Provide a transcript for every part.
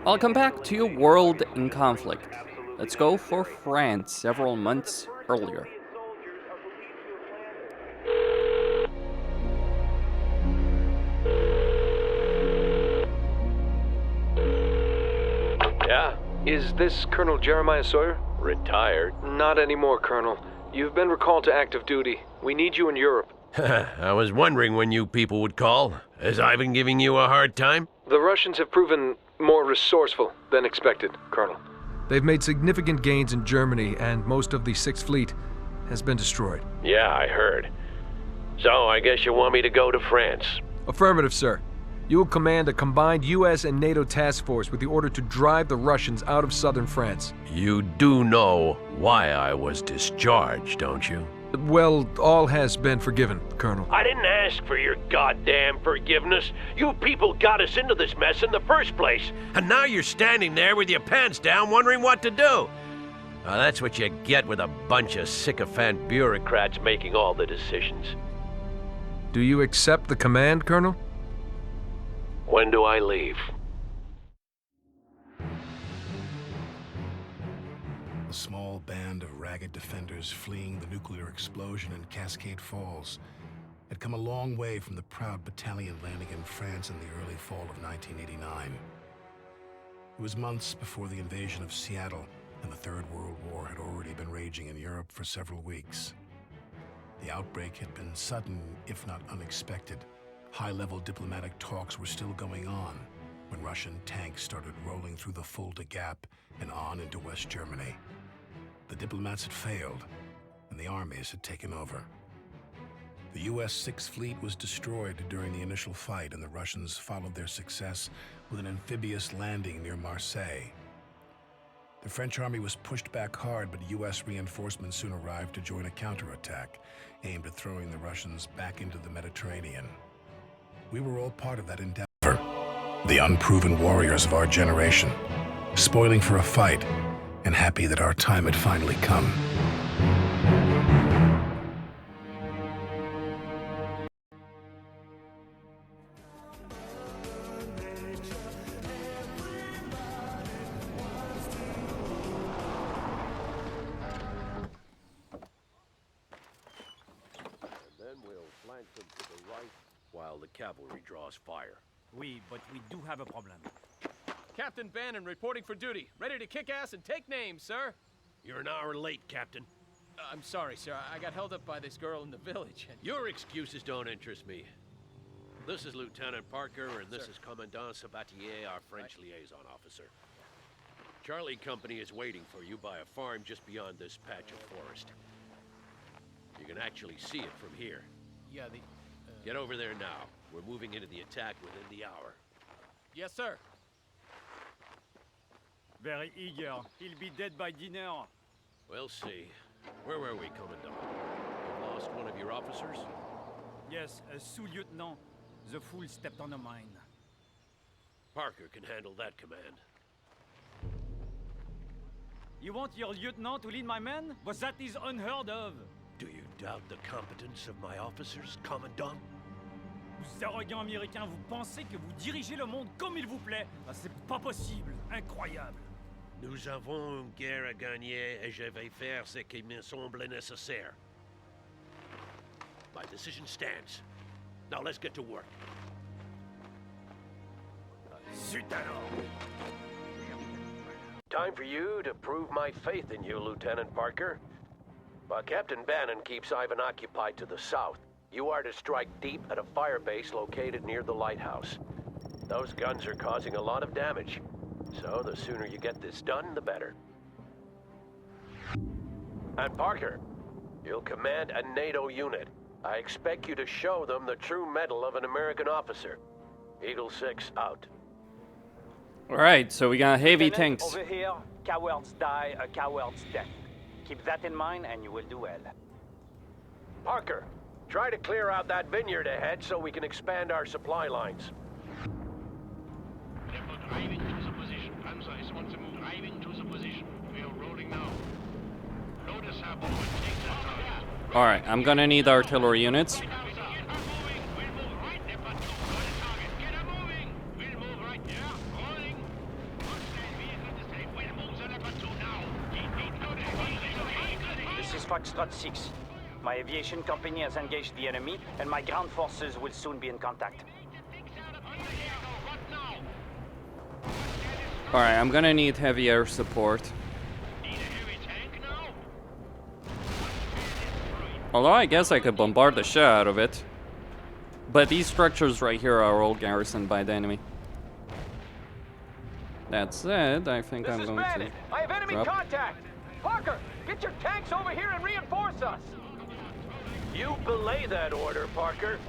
Welcome back to your world in conflict. Let's go for France several months earlier. Yeah? Is this Colonel Jeremiah Sawyer? Retired? Not anymore, Colonel. You've been recalled to active duty. We need you in Europe. I was wondering when you people would call. Has I been giving you a hard time? The Russians have proven more resourceful than expected, Colonel. They've made significant gains in Germany, and most of the Sixth Fleet has been destroyed. Yeah, I heard. So I guess you want me to go to France? Affirmative, sir. You will command a combined U.S. and NATO task force with the order to drive the Russians out of southern France. You do know why I was discharged, don't you? Well, all has been forgiven, Colonel. I didn't ask for your goddamn forgiveness. You people got us into this mess in the first place. And now you're standing there with your pants down wondering what to do. Well, that's what you get with a bunch of sycophant bureaucrats making all the decisions. Do you accept the command, Colonel? When do I leave? A small band of ragged defenders fleeing the nuclear explosion in Cascade Falls had come a long way from the proud battalion landing in France in the early fall of 1989. It was months before the invasion of Seattle, and the Third World War had already been raging in Europe for several weeks. The outbreak had been sudden, if not unexpected. High-level diplomatic talks were still going on when Russian tanks started rolling through the Fulda Gap and on into West Germany. The diplomats had failed, and the armies had taken over. The U.S. Sixth Fleet was destroyed during the initial fight, and the Russians followed their success with an amphibious landing near Marseille. The French army was pushed back hard, but U.S. reinforcements soon arrived to join a counterattack aimed at throwing the Russians back into the Mediterranean. We were all part of that endeavor, the unproven warriors of our generation, spoiling for a fight and happy that our time had finally come. While the cavalry draws fire. Oui, but we do have a problem. Captain Bannon reporting for duty. Ready to kick ass and take names, sir. You're an hour late, Captain. I'm sorry, sir. I got held up by this girl in the village. Your excuses don't interest me. This is Lieutenant Parker, and this is Commandant Sabatier, our French liaison officer. Charlie Company is waiting for you by a farm just beyond this patch of forest. You can actually see it from here. Yeah, Get over there now. We're moving into the attack within the hour. Yes, sir. Very eager. He'll be dead by dinner. We'll see. Where were we, Commandant? You lost one of your officers? Yes, a sous-lieutenant. The fool stepped on a mine. Parker can handle that command. You want your lieutenant to lead my men? But that is unheard of. Do you doubt the competence of my officers, Commandant? Vous arrogants américains, vous pensez que vous dirigez le monde comme il vous plaît? Ah, c'est pas possible. Incroyable. Nous avons une guerre à gagner et je vais faire ce qui me semble nécessaire. My decision stands. Now let's get to work. Zut alors! Time for you to prove my faith in you, Lieutenant Parker. While Captain Bannon keeps Ivan occupied to the south, you are to strike deep at a fire base located near the lighthouse. Those guns are causing a lot of damage, so the sooner you get this done, the better. And Parker, you'll command a NATO unit. I expect you to show them the true mettle of an American officer. Eagle 6 out. Alright, so we got heavy tanks. Over here, cowards die a coward's death. Keep that in mind and you will do well. Parker, try to clear out that vineyard ahead so we can expand our supply lines. Depot driving to the position. Panzer is on the move. Driving to the position. We are rolling now. Load a sabo and take that target. Alright, I'm gonna need artillery units. Foxtrot 6. My aviation company has engaged the enemy, and my ground forces will soon be in contact. Alright, I'm gonna need heavy air support. Although I guess I could bombard the shit out of it. But these structures right here are all garrisoned by the enemy. That said, I think I'm going to I have enemy drop. contact! Parker, get your tanks over here and reinforce us! You belay that order, Parker.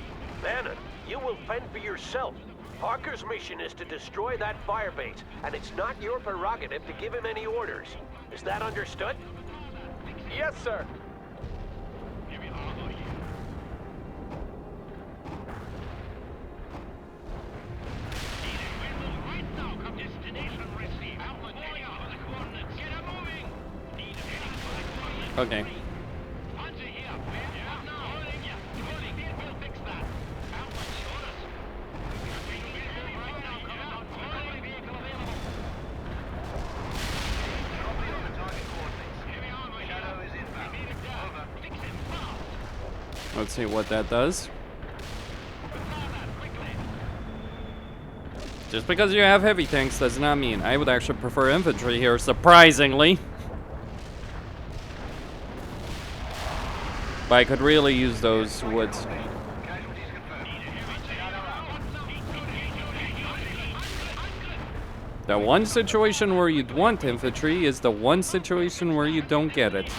Bannon, you will fend for yourself. Parker's mission is to destroy that firebase, and it's not your prerogative to give him any orders. Is that understood? Yes, sir. Okay. Let's see what that does. Just because you have heavy tanks does not mean I would actually prefer infantry here, surprisingly. But I could really use those woods. The one situation where you'd want infantry is the one situation where you don't get it.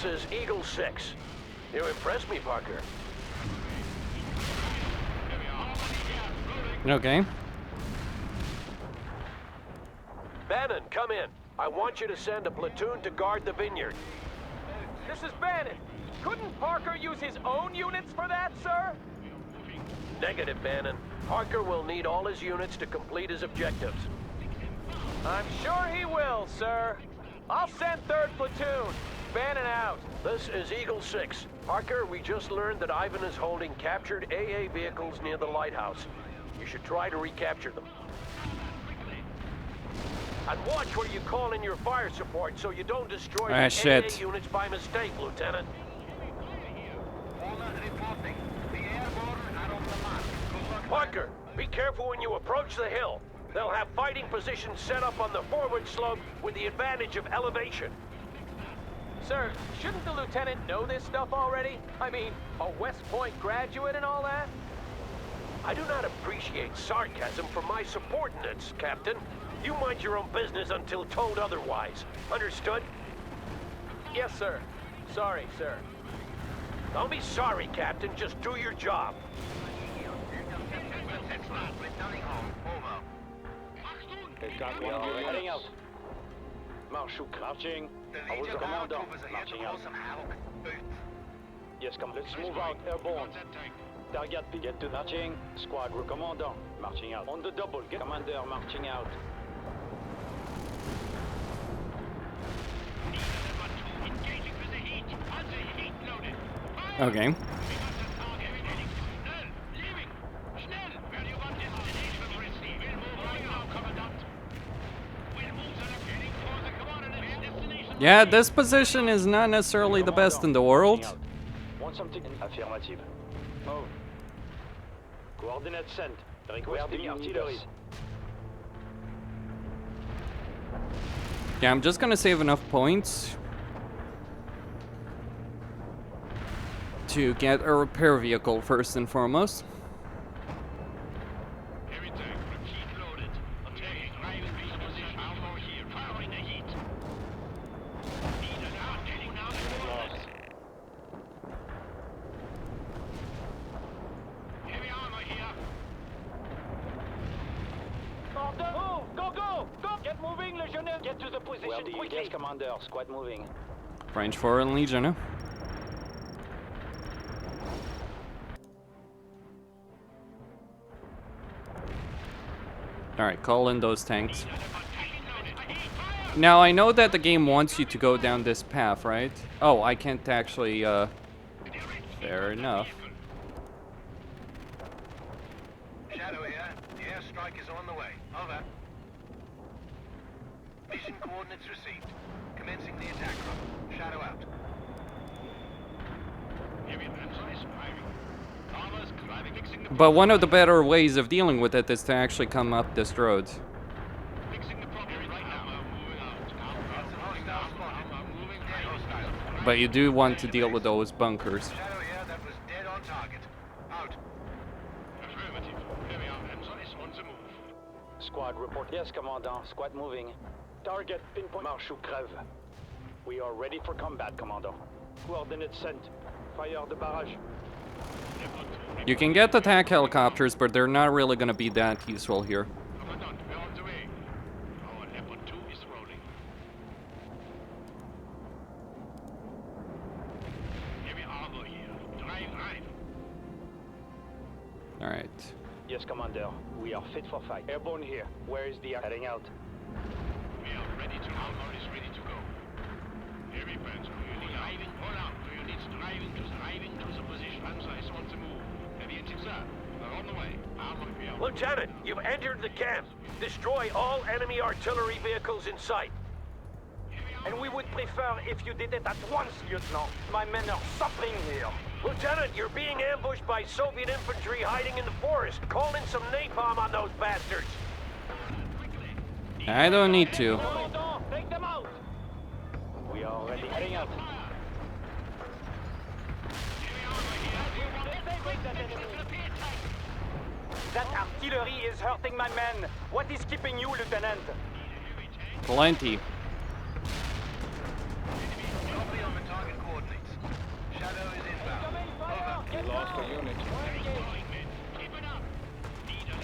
This is Eagle 6. You impressed me, Parker. Okay. Bannon, come in. I want you to send a platoon to guard the vineyard. This is Bannon. Couldn't Parker use his own units for that, sir? Negative, Bannon. Parker will need all his units to complete his objectives. I'm sure he will, sir. I'll send 3rd Platoon. Bannon out. This is Eagle 6. Parker, we just learned that Ivan is holding captured AA vehicles near the lighthouse. You should try to recapture them. And watch where you call in your fire support so you don't destroy the shit. AA units by mistake, Lieutenant. Parker, be careful when you approach the hill. They'll have fighting positions set up on the forward slope with the advantage of elevation. Sir, shouldn't the lieutenant know this stuff already? I mean, a West Point graduate and all that? I do not appreciate sarcasm from my subordinates, Captain. You mind your own business until told otherwise. Understood? Yes, sir. Sorry, sir. Don't be sorry, Captain. Just do your job. We are heading out. Marching. I was the commander. Marching out. Yes, come. Let's move out. Airborne. Target P. Get to marching. Squadron commander. Marching out. On the double. Get commander marching out. Okay. Yeah, this position is not necessarily the best in the world. Want something? Affirmative. Move. Coordinates sent. Requesting artillery. Yeah, I'm just gonna save enough points to get a repair vehicle first and foremost. Yes, Commander. Squad moving. French Foreign Legion, huh? Alright, call in those tanks. Now, I know that the game wants you to go down this path, right? Oh, I can't actually, fair enough. Shadow here. The airstrike is on the way. Over. Mission coordinates received. Commencing the attack run. Shadow out. But one of the better ways of dealing with it is to actually come up this road. But you do want to deal with those bunkers. Shadow here. That was dead on target. Out. Affirmative. Here we are. Emson's on the move. Squad report. Yes, Commandant. Squad moving. Target pinpoint. Marche ou crève. We are ready for combat, Commandant. Coordinates sent. Fire the barrage. You can get attack helicopters, but they're not really going to be that useful here. Commandant, we're on the way. Our Leopard 2 is rolling. Heavy armor here. Drive. Alright. Yes, Commander. We are fit for fight. Airborne here. Where is the heading out? We are ready to. Armor is ready to go. Heavy Panzer. Do you need driving? Hold on. Do you need driving to the position? Panzer is on the move. Heavy engines up. We're on the way. Armor here. Lieutenant, you've entered the camp. Destroy all enemy artillery vehicles in sight. And we would prefer if you did it at once, Lieutenant. My men are suffering here. Lieutenant, you're being ambushed by Soviet infantry hiding in the forest. Call in some napalm on those bastards. I don't need to. Commandant, take them out! We are already heading out. That artillery is hurting my men. What is keeping you, Lieutenant? Plenty. Copy on the target coordinates. Shadow is inbound. Over. Lost a unit.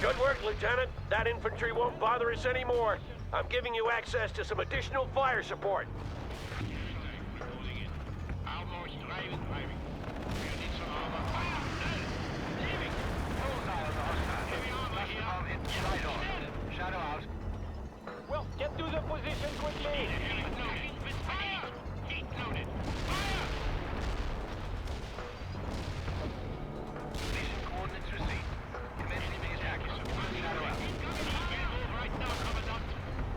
Good work, Lieutenant. That infantry won't bother us anymore. I'm giving you access to some additional fire support. Armor is driving. You need some armor. Fire! Leaving! Bullseye on the hostile. Heavy armor here. Bomb hit right on. Shadow out. Well, get to the position quickly! Fire! Heat loaded. Fire! Mission coordinates received. Commencing the attack. Shadow out. Right now, Commandant.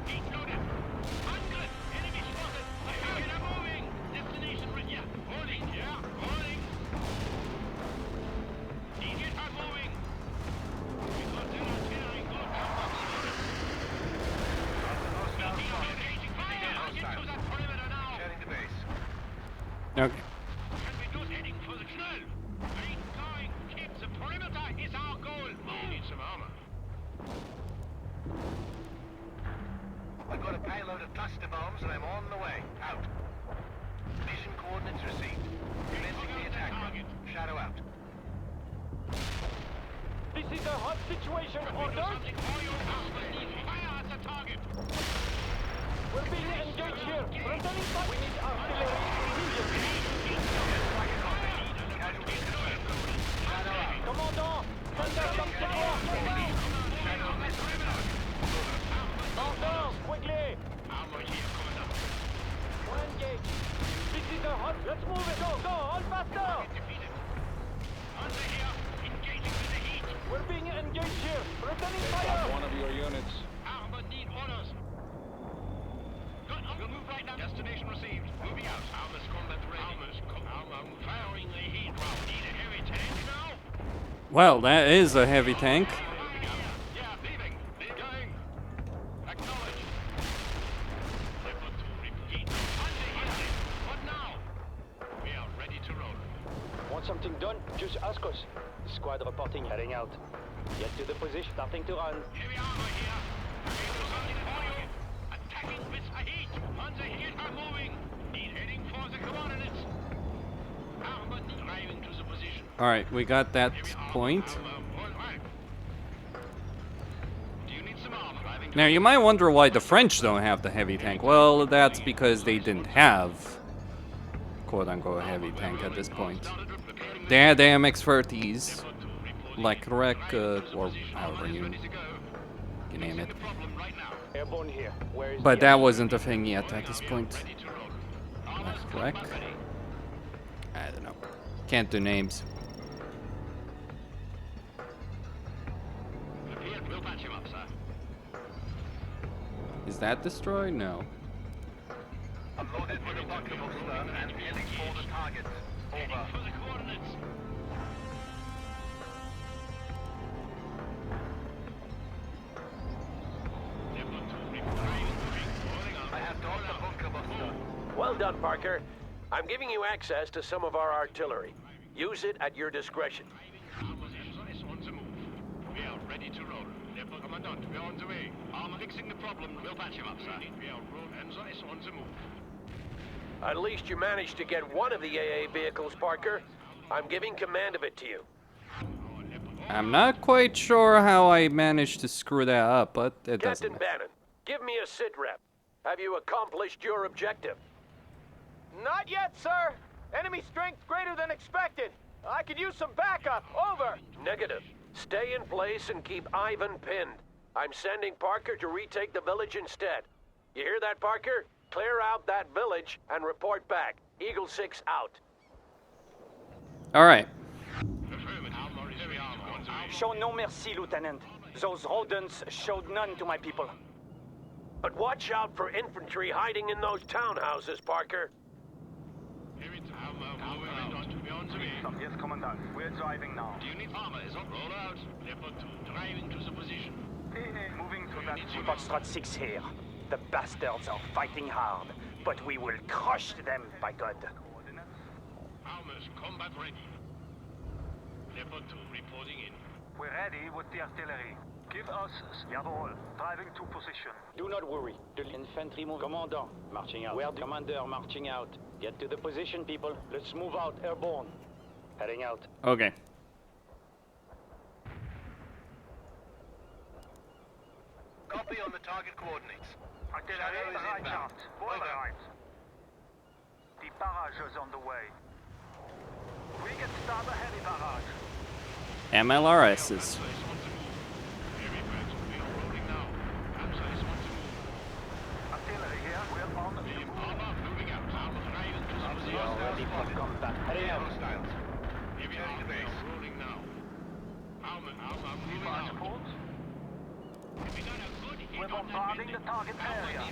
Heat loaded. 100. Enemy spotted. Target are moving. Destination right here. Holding. Yeah, holding. Target are moving. We got their artillery. Good combat. Hostile spotted. Get to that perimeter now. Sharing the base. Okay. And we're not heading for the tunnel. Keep going. Keep the perimeter is our goal. We need some armor. I've got a payload of cluster bombs and I'm on the way. Out. Mission coordinates received. Commencing the attack run. Shadow out. This is a hot situation. Order! Fire at the target. We're being engaged here. Returning fire. We need artillery immediately. Casualties confirmed. Shadow out. Commandant, send us some support. Shadow missed the target. Order, quickly. Armor here, Commandant. We're engaged. This is a hot. Let's move it. Go, all faster. Defeated. Under here. Engaging with the heat. We're being engaged here. Returning fire. One of your units. Armor need orders. Good. We'll move right now. Destination received. Moving out. Armor's combat ready. Armor firing the heat round. Need a heavy tank now? Well, that is a heavy tank. Yeah, leaving. Going. Acknowledge. Leopard 2 repeat. Under here. What now? We are ready to roll. Want something done? Just ask us. Squad reporting, heading out. Get to the position, starting to run. Heavy armor here. We do something for you. Attacking with a heat. On the heat are moving. Need heading for the coordinates. Armor driving to the position. Alright, we got that point. Armor, all right. Do you need some armor? Driving Now you might wonder why the French don't have the heavy tank. Well, that's because they didn't have quote-unquote heavy tank at this point. They had the MX-30s, like Rec, or however you name it. Airborne here. Where is But the that wasn't a thing yet at this point. Like Rec? I don't know. Can't do names. We'll patch him up, sir. Is that destroyed? No. I'm loaded with a bunker booster and heading for the target. Over. For the coordinates. I have docked the bunker buster. Well done, Parker. I'm giving you access to some of our artillery. Use it at your discretion. We are ready to roll. Lieutenant Commandant, we're on the way. I'm fixing the problem. We'll patch him up, sir. We are rolled. Enzo is on the move. At least you managed to get one of the AA vehicles, Parker. I'm giving command of it to you. I'm not quite sure how I managed to screw that up, but it doesn't Captain matter. Bannon, give me a sit rep. Have you accomplished your objective? Not yet, sir. Enemy strength greater than expected. I could use some backup. Over. Negative. Stay in place and keep Ivan pinned. I'm sending Parker to retake the village instead. You hear that, Parker? Clear out that village and report back. Eagle 6 out. Alright. Show no mercy, Lieutenant. Those rodents showed none to my people. But watch out for infantry hiding in those townhouses, Parker. Yes, Commandant. We're driving now. Do you need armor? Is on roll out. Leopard 2, driving to the position. Moving to that. Protossx 6 here. The bastards are fighting hard, but we will crush them, by God. Armors, combat ready. Leopard 2, reporting in. We're ready with the artillery. Give us Jawohl. Driving to position. Do not worry. The infantry move. Commandant, marching out. Where the commander marching out. Get to the position, people. Let's move out airborne. Heading out. Okay. Copy on the target coordinates. Artillery is right inbound. out. Over. The barrage is on the way. We can start a heavy barrage. MLRSs. Artillery here. We're on the move. We are ready for combat. Heading out. We're bombarding the target area.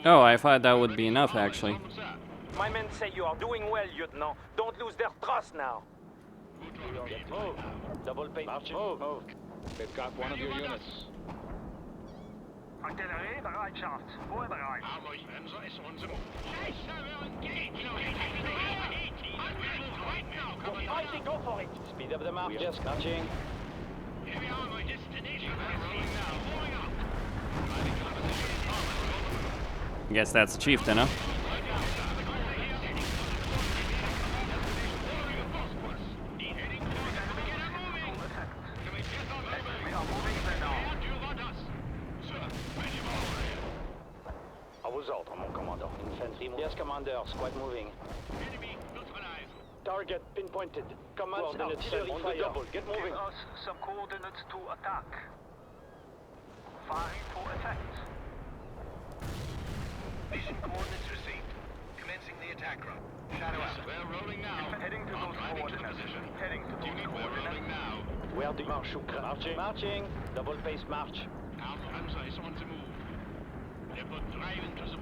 Oh, I thought that would be enough, actually. My men say you are doing well, Lieutenant. Don't lose their trust now. Move. Double pay. Move. They've got one of your units. Artillerie bereitschaft. Voorbereid. Fighting, go for it. Speed up the march. Just marching. I guess that's Chieftain, huh? I was out, mon commandant. Infantry. Yes, commander. Squad moving. Target pinpointed. Command artillery on the double. Get moving. Give us some coordinates to attack. Firing for effect. Mission coordinates received. Commencing the attack run. Shadow out. We're rolling now. Heading to those coordinates. Heading to those We're rolling coordinates. now. Where the march? Marching. Double pace march. Hamza is on the move. Leopard driving to the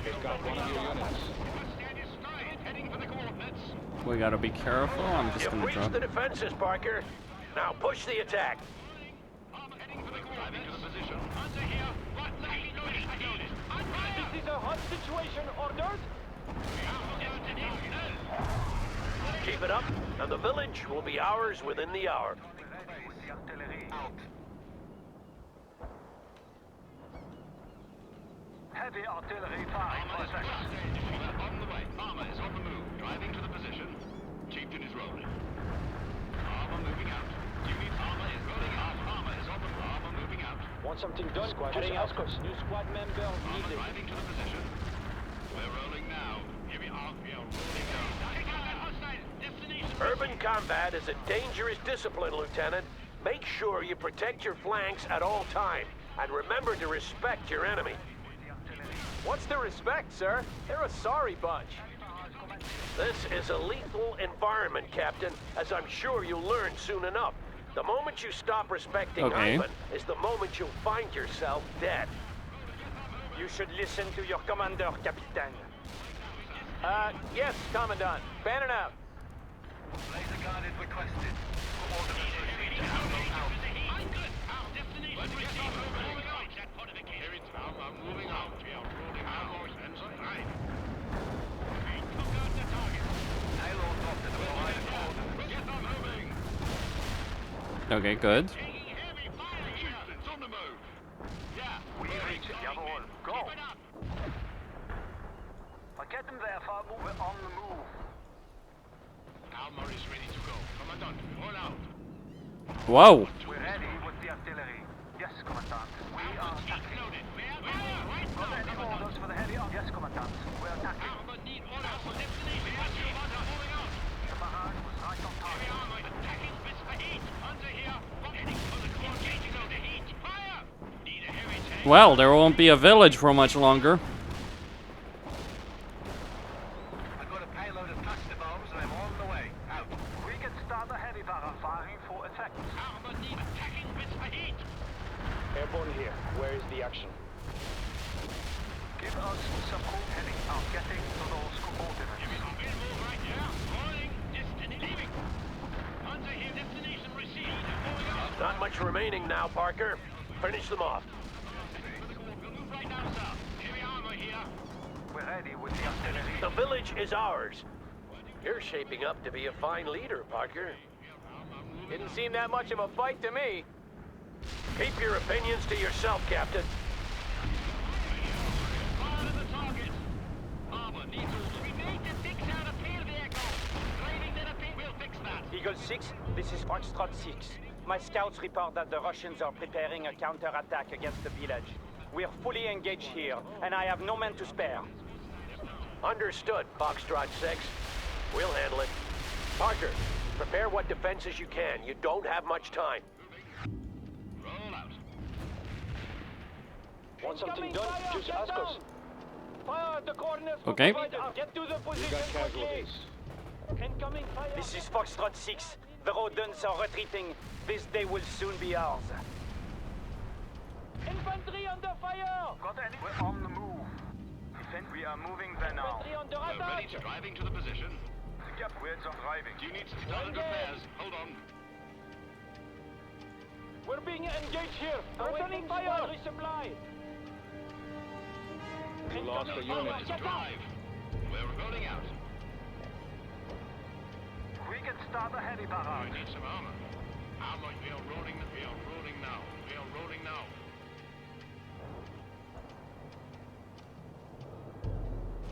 They've got one of your units. Stand is stride, heading for the coordinates. We gotta be careful. I'm just You've gonna reached drop. the defenses, Parker. Now push the attack. Heading for the coordinates. To the position. Under here. Right left. Loaded. This is a hot situation. Orders? Keep it up, and the village will be ours within the hour. With the artillery. Out. Heavy artillery firing for effect. On the way. Armor is on the move. Driving to the position. Chieftain is rolling. Armor moving out. Unit armor is rolling out. Armor is on the armor moving out. Want something done? Heading out. New squad member needed. Driving to the position. We're rolling now. Here we are. We are rolling now. Take out that hostile. Destination. Urban combat is a dangerous discipline, Lieutenant. Make sure you protect your flanks at all times, and remember to respect your enemy. What's the respect, sir? They're a sorry bunch. This is a lethal environment, Captain, as I'm sure you'll learn soon enough. The moment you stop respecting Ivan is the moment you'll find yourself dead. You should listen to your commander, Captain. Yes, Commandant. Bannon out. Laser guarded requested. Ordnance received. Out. Our destination received. Moving out. That fortification. Here it's now. I'm moving out. We are rolling out. More sensor. Right. We took out the target. Payload dropped at the line of ordnance. Yes, I'm moving. Okay, good. Taking heavy fire here. It's on the move. Yeah. We reach Jawohl. Go. Keep it up. Rakettenwerfer, we're on the move. Armor is ready to go. Commandant, roll out. Whoa. We're ready with the artillery. Yes, Commandant. We are attacking. Loaded. Right Got now, any Commandant. orders for the heavy? Yes, Commandant. We're attacking. Armor need orders for destination. What's your order? Moving out. The barrage was right on Heavy target. armor attacking with the heat. Under here. Heading for the core. Engaging on the heat. Fire. Need a heavy tank. Well, there won't be a village for much longer. I've got a payload of cluster bombs and I'm on the way. Out. We can start a heavy barrel firing for effect. Armor need attacking with the heat. Airborne here. Where is the action? Give us some cool heading. I'm getting to those coordinates. We'll move right here. Rolling. Destiny leaving. Under here. Destination received. Moving out. Not much remaining now, Parker. Finish them off. We'll move right now, sir. Heavy armor here. We're ready with the artillery. The village is ours. You're shaping up to be a fine leader, Parker. Didn't seem that much of a fight to me. Keep your opinions to yourself, Captain. Fire to the target. Armor needs orders. We need to fix out a pale vehicle. Driving to the pit. We'll fix that. Eagle 6, this is Foxtrot 6. My scouts report that the Russians are preparing a counterattack against the village. We're fully engaged here, and I have no men to spare. Understood, Foxtrot 6. We'll handle it. Parker, prepare what defenses you can. You don't have much time. Roll out. Want something done? Just ask us. Fire at the coordinates. Okay. Get to the position quickly. Incoming fire. This is Foxtrot 6. The rodents are retreating. This day will soon be ours. Infantry under fire. Got any? We're on the move. Defend. We are moving there now. Infantry under We're ready. attack. Driving to the position. Yep, we're on driving. Do you need some standard repairs? Hold on. We're being engaged here. Returning fire. Resupply. We lost a unit. Drive. We're rolling out. We can start a heavy barrage. We need some armor. Armor, we are rolling now. We are rolling now.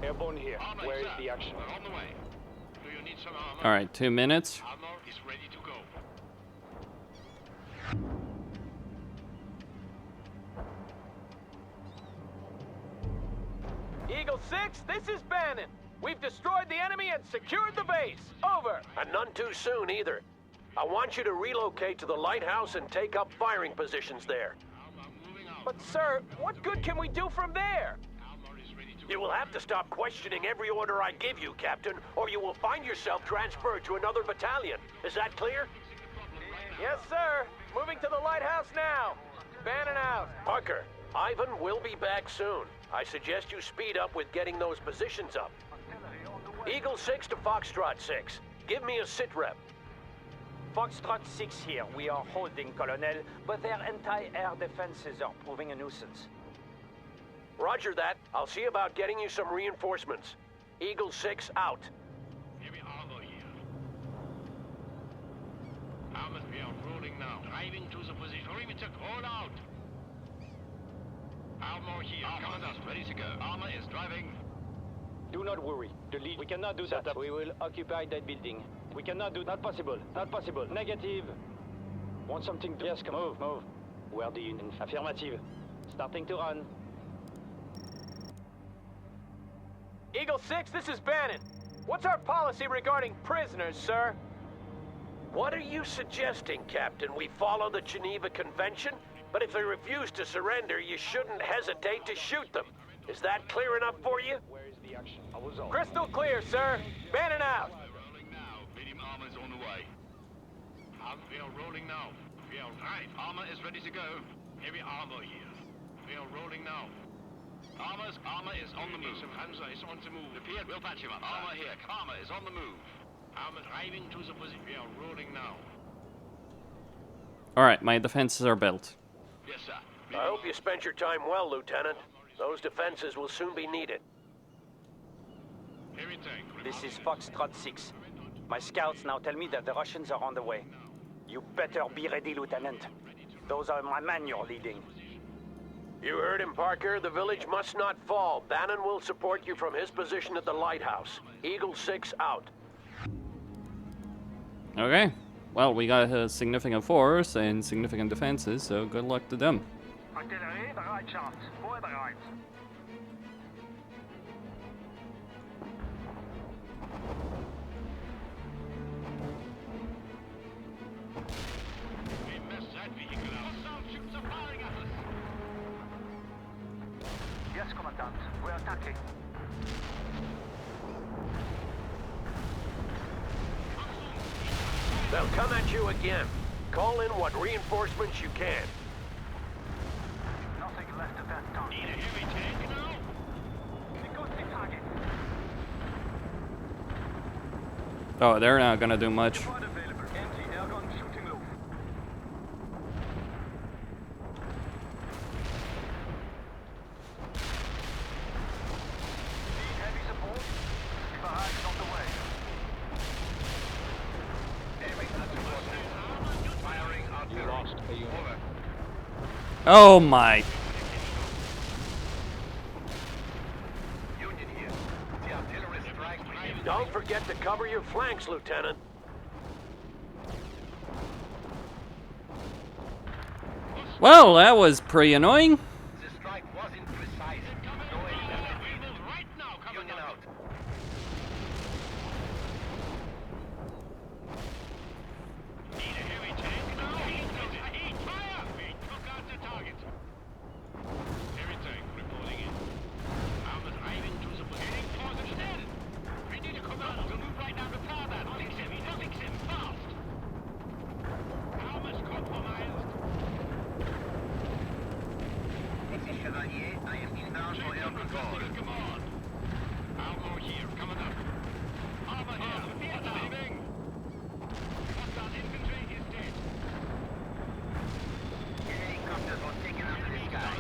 Airborne here. Armor, Where is sir. the action? We're on the way. Do you need some armor? All right, 2 minutes. Armor is ready to go. Eagle 6, this is Bannon. We've destroyed the enemy and secured the base. Over. And none too soon, either. I want you to relocate to the lighthouse and take up firing positions there. Armor moving out. But sir, what good can we do from there? Armor is ready to You will have to stop questioning every order I give you, Captain, or you will find yourself transferred to another battalion. Is that clear? Yes, sir. Moving to the lighthouse now. Bannon out. Parker, Ivan will be back soon. I suggest you speed up with getting those positions up. Eagle 6 to Foxtrot 6. Give me a sit rep. Foxtrot 6 here. We are holding, Colonel, but their anti-air defenses are proving a nuisance. Roger that. I'll see about getting you some reinforcements. Eagle 6 out. Heavy armor here. Armor, we are rolling now. Driving to the position. Perimeter, roll out. Armor here. Commandant, ready to go. Armor is driving. Do not worry. The lead. We cannot do that. We will occupy that building. We cannot do. Not possible. Not possible. Negative. Want something? Yes, come move. Where do you... Affirmative. Starting to run. Eagle 6, this is Bannon. What's our policy regarding prisoners, sir? What are you suggesting, Captain? We follow the Geneva Convention? But if they refuse to surrender, you shouldn't hesitate to shoot them. Is that clear enough for you? Where is the action? I was on. Crystal clear, sir. Bannon out. Rolling now. Medium armor is on the way. We are rolling now. We are right. Armor is ready to go. Heavy armor here. We are rolling now. Armor is on the move. Panzer is on the move. Repaired. We'll patch him up. Armor here. Armor is on the move. Armor driving to the position. We are rolling now. All right, my defenses are built. Yes, sir. I hope you spent your time well, Lieutenant. Those defenses will soon be needed. Heavy tank. This is Foxtrot 6. My scouts now tell me that the Russians are on the way. You better be ready, Lieutenant. Those are my men you're leading. You heard him, Parker. The village must not fall. Bannon will support you from his position at the lighthouse. Eagle 6 out. Okay. Well, we got a significant force and significant defenses, so good luck to them. Artillerie, Bereitschaft. Vorbereit. We missed that vehicle out. Hostile ships are firing at us. Yes, Commandant. We're attacking. They'll come at you again. Call in what reinforcements you can. Nothing left of that tank. Need a heavy tank now? We got the target. Oh, they're not gonna do much. Squad available. Anti-air gun shooting low. Need heavy support. Barrage is on the way. Firing artillery. Lost a unit. Over. Oh my. Union here. The artillery strike. Don't forget to cover your flanks, Lieutenant. Well, that was pretty annoying. The strike wasn't precise. No aim. Right now, Union out. Need a heavy tank now? Heat fire! We took out the target. Heavy tank reporting in. Armor driving to the position. Position. We need a command to move right now to power that. Fix him fast. Armor's compromised. Chevalier, I am inbound for air control. Come on. Armor here, coming up. Armor here, leaving. Hostile infantry is dead. Helicopters were taken out of the sky.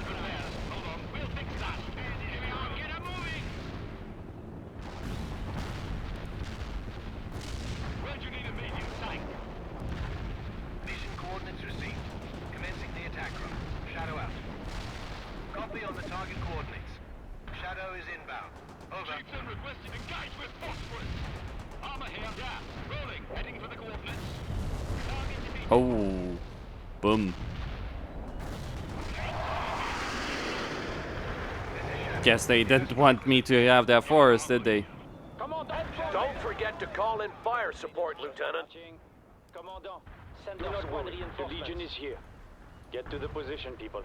Hold on, we'll fix that. Here we are, get them moving. Where do you need a medium tank? Mission coordinates received. Commencing the attack run. Shadow out. Copy on the target coordinates. Shadow is inbound. Over. Chieftain requested engage with phosphorus. Armor here, yeah. Rolling, heading for the coordinates. Target defeated. Oh. Boom. Guess they didn't want me to have that forest, did they? Don't forget to call in fire support, Lieutenant. Commandant, send our squad reinforcements. The Legion is here. Get to the position, people.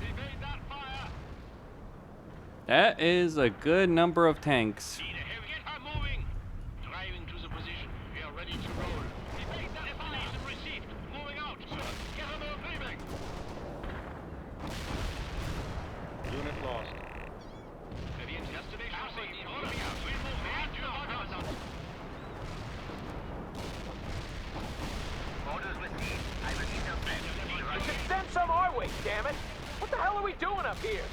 Evade that fire. That is a good number of tanks. Need a heavy. Get her moving. Driving to the position. We are ready to roll. Evade that information received. Moving out. Get her move leaving. Unit lost. Heavy destination received. Moving out. We move man to horizon. Orders received. I release our friends. We should send some our way, damn it! What the hell are we doing up here?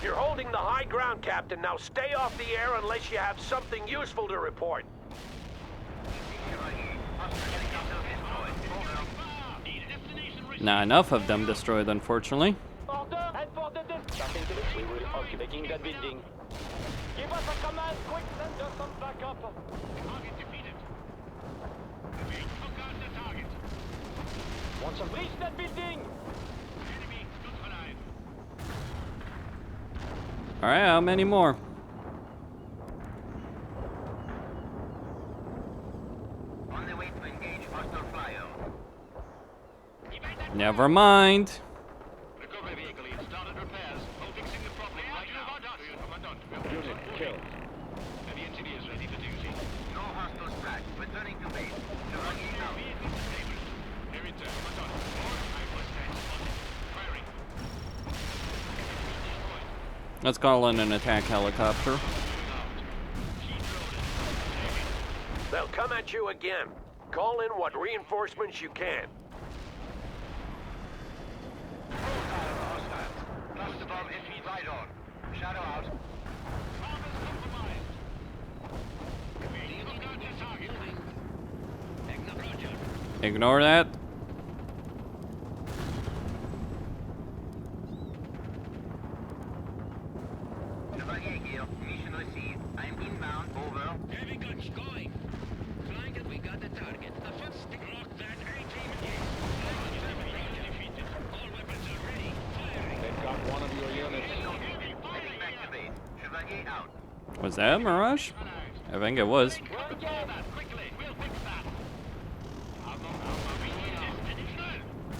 You're holding the high ground, Captain. Now stay off the air unless you have something useful to report. Not enough of them destroyed, unfortunately. Order, head for the distance. We will occupy that building. Give us a command, quick, send us some backup. Target defeated. We took out Want some Breach that building! Enemy, neutralized. Alright, how many more? On the way to engage hostile flyer. Never mind. Recovery vehicle in started repairs. All fixing the problem right now. Unit killed. Heavy engineers ready for duty. No hostile strike. Returning to base. Chevalier out. Vehicle disabled. Here it is. Commandant. More rifle stand spotted. Firing. Let's call in an attack helicopter. They'll come at you again. Call in what reinforcements you can. Cluster bomb FE right on. Shadow out. Bomb is compromised. Vehicle got your target. Roger. Ignore that. Chevalier here. Mission received. I'm inbound. Over. Heavy guns going. Flying and we got the target. The first stick locked that A-team engaged. Defeated. All weapons are ready. Firing. They've got one of your units. Heading back to base. Chevalier out. Was that a Mirage? I think it was. Quickly, we'll fix that.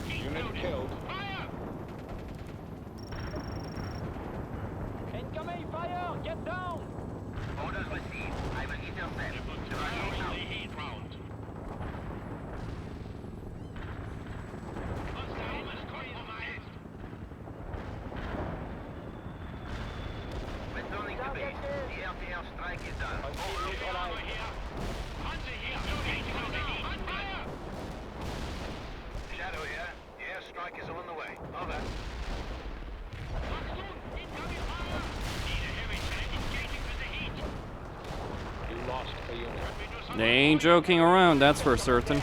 Unit killed. Fire! Incoming fire! Get down! Orders received. I will intercept. Chevalier out. Heat round. Hostile is compromised. Returning to base. The air-to-air strike is done. Over here. Hunter here. Engaging on the heat. On fire! Shadow here. The airstrike is on the way. Over. Incoming fire! Need a heavy tank engaging with the heat. You lost a unit. They ain't joking around, that's for certain.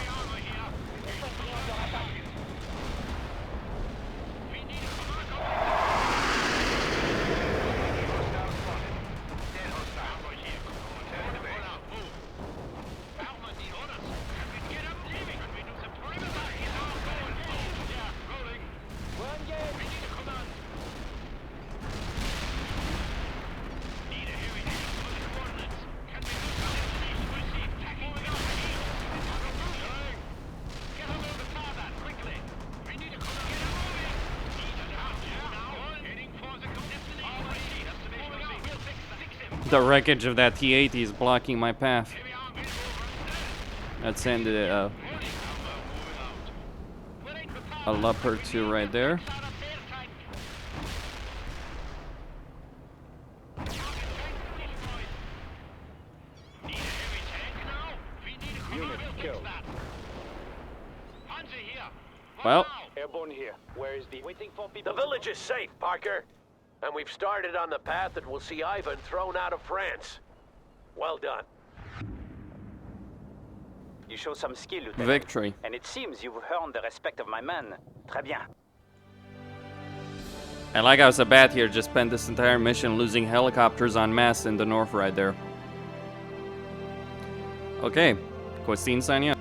The wreckage of that T-80 is blocking my path. Let's send a Leopard 2 right there. Unit killed. Well, Airborne here. Where is the... Waiting for people. The village is safe, Parker. And we've started on the path that will see Ivan thrown out of France. Well done. You show some skill, Lieutenant. victory. And it seems you've earned the respect of my men. Très bien. And like I was about here, just spent this entire mission losing helicopters en masse in the north right there. Okay, Costin signing out.